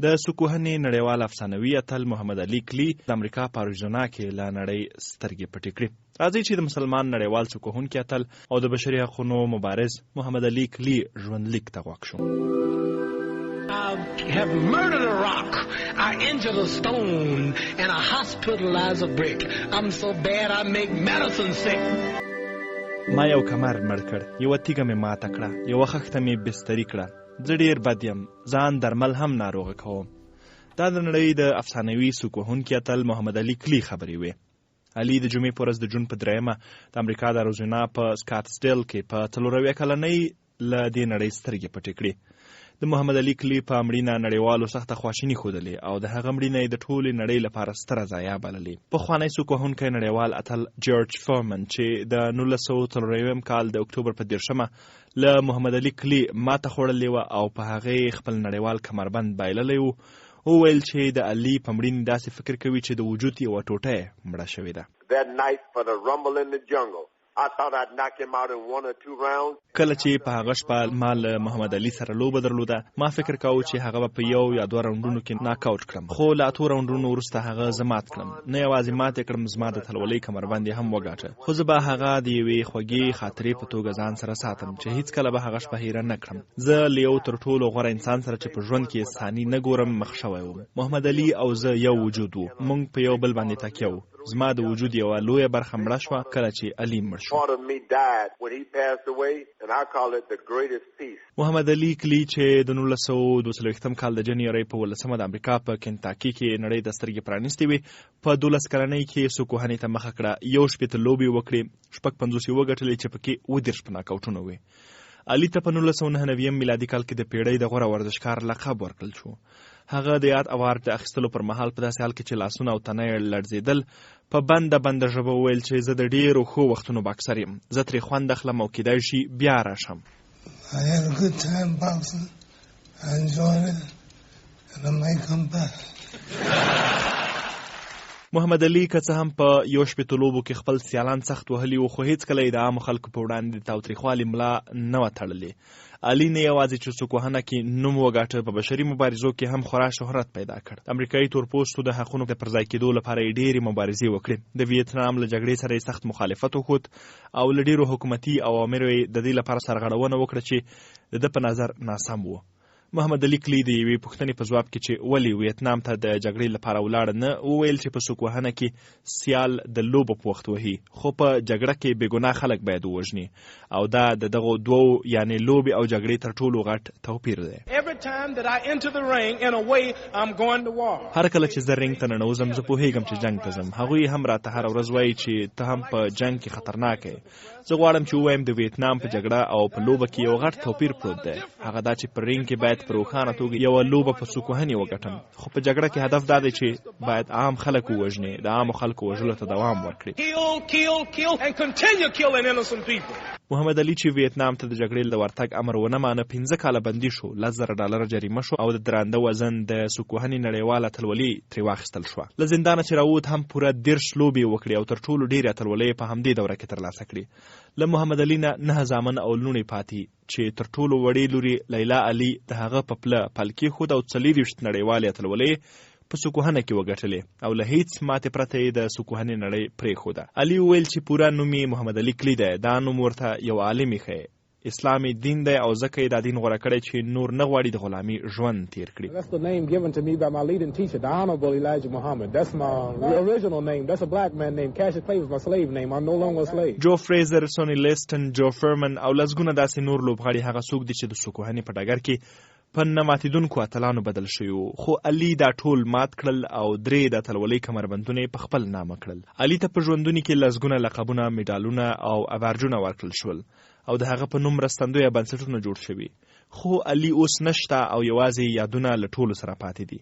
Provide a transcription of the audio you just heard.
د سکوهنې نړیوال افسانوي اتل محمد علي کلی د امریکا په اریزونا کې له نړۍ سترګې پټې کړې. راځئ چې د مسلمان نړیوال سکوهونکي اتل او د بشري حقونو مبارز محمد علي کلی ژوندلیک ته غوږ شو. I have murdered a rock, I injured a stone, and I hospitalized a brick. I'm so bad I make medicine sick. ما یو کمر مړ کړ، یوه تیږه مې ماته کړه، یوه خښته مې بستري کړه، زه ډېر بد یم، ځان درمل هم ناروغه کوم. دا د نړۍ د افسانوي سکوهونکي اتل محمد علي کلی خبرې وې. علي د جمعې په ورځ د جون په 3 د امریکا د اریزونا په سکاټسډیل کې په 4 کلنۍ له دې نړۍ سترګې پټې کړې. د محمد علي کلی په مړینه نړیوالو سخته خواشیني ښودلې او د هغه مړینه یې د ټولې نړۍ لپاره ستره ضایعه بللې. پخوانی سکوهونکی نړیوال اتل جورج فورمن چې د 1940 کال د اکتوبر په 10 له محمد علي کلی ماته خوړلې وه او په هغې خپل نړیوال کمربند بایللی و، وویل چې د علي په مړینې داسې فکر کوي چې د وجود یوه ټوټه یې مړه شوې ده. کله چې په هغه شپه ما له محمد علي سره لوبه درلوده، ما فکر کاوه چې هغه به په 1 یا 2 راونډونو کې ناک آوټ کړم، خو له 8 راونډونو وروسته هغه زه مات کړم. نه یوازې مات یې کړم، زما د تلولۍ کمربند یې هم وګاټه، خو زه به هغه د یوې خوږې خاطرې په توګه ځان سره ساتم چې هیڅکله به هغه شپه هیره نه کړم. زه له یو تر ټولو غوره انسان سره چې په ژوند کې ثاني نه ګورم مخ شوی وم. محمد علي او زه یو وجود وو، موږ په یو بل باندې تکیه وو. زما د وجود یوه لویه برخه مړه شوه کله چې علي مړ شو. محمد علي کلی چې د 1942 کال د جنورۍ په 18 د امریکا په کنټاکي کې نړۍ د سترګې پرانیستې وې، په 12 کلنۍ کې سکوهنې ته مخه کړه، 61 لوبې وکړې، 55 یې وګټلې چې پکې 30 په ناکاوټونه وې. علي ته په 1999 میلادي کال کې د پیړۍ د غوره ورزشکار لقب ورکړل شو. هغه د یاد اوارد د اخیستلو پر مهال په داسې حال کې چې لاسونه او تنه یې لړزېدل په بنده ژبه وویل چې زه د ډېرو ښو وختونو باکسر یم، زه ترې خوند اخلم او کیدای شي بیا راشم. محمد علي که څه هم په 61 لوبو کې خپل سیالان سخت وهلي وو، خو هیڅکله یې د عامو خلکو په وړاندې د تاوتریخوالي ملا نه وه تړلې. علي نه یوازې چې سکوهنه کې نوم وګاټه، په بشري مبارزو کې هم خورا شهرت پیدا کړ. امریکایي تورپوستو د حقونو د پرځای کېدو لپاره یې ډېرې مبارزې وکړې. د ویتنام له جګړې سره یې سخت مخالفت وښود او له ډېرو حکومتي اوامرو یې د دې لپاره سرغړونه وکړه چې د ده په نظر ناسم و. محمد علي کلی د یوې پوښتنې په ځواب کې چې ولې ویتنام ته د جګړې لپاره ولاړه نه، وویل چې په سکوهنه کې سیال د لوبو په وخت وهي، خو په جګړه کې بېګناه خلک باید ووژني، او دا د دغو دوو یعنې لوبې او جګړې تر ټولو غټ توپیر دی. هر کله چې زه رینګ ته ننوځم زه پوهېږم چې جنګ ته ځم. هغوی هم راته هره ورځ وایي چې ته هم په جنګ کې خطرناک یې. زه غواړم چې ووایم د ویتنام په جګړه او په لوبه کې یو غټ توپیر پروت دی، هغه دا چې په رینګ کې باید په روښانه توګه یوه لوبه په سکوهنې وګټم، خو په جګړه کې هدف دا دی چې باید عام خلک ووژنې، د عامو خلکو وژلو ته دوام ورکړي. محمد علي چې ویتنام ته د جګړې د ورتګ امر ونه مانه، 15 کاله بندي شو، $10,000 جریمه شو او د درانده وزن د سکوهنې نړیواله اتلولي ترې واخیستل شوه. له زندانه چې راووت هم پوره 30 لوبې وکړې او تر ټولو ډېرې اتلولۍ په همدې دوره کې ترلاسه کړې. له محمد علي نه 9 زامن او لوڼې پاتې چې تر ټولو وړې لوري لیلا علي د هغه په پله پل کېښود او 24 نړیوالې اتلولۍ په سکوهنه کې وګټلې او له هیڅ ماتې پرته یې د سکوهنې نړۍ پرېښوده. علي وویل چې پوره نوم یې محمد علي کلی دی، دا نوم ورته یو عالم ایښی، اسلامي دین دی او ځکه یې دا دین غوره کړی چې نور نه غواړي د غلامي ژوند تیر کړي. جو فریزر، سونی لیسټن، جو فرمن او لسګونه داسې نور لوبغاړي هغه څوک دي چې د سکوهنې په ډګر کې په نه ماتېدونکو اتلانو بدل شوي وو، خو علي دا ټول مات کړل او 3 د اتلولۍ کمربندونه یې په خپل نامه کړل. علي ته په ژوندوني کې لسګونه لقبونه، میډالونه او ابرجونه ورکړل شول او د هغه په نوم مرستندویه بنسټونه جوړ شوي، خو علي اوس نشته او یوازې یادونه له ټولو سره پاتې دي.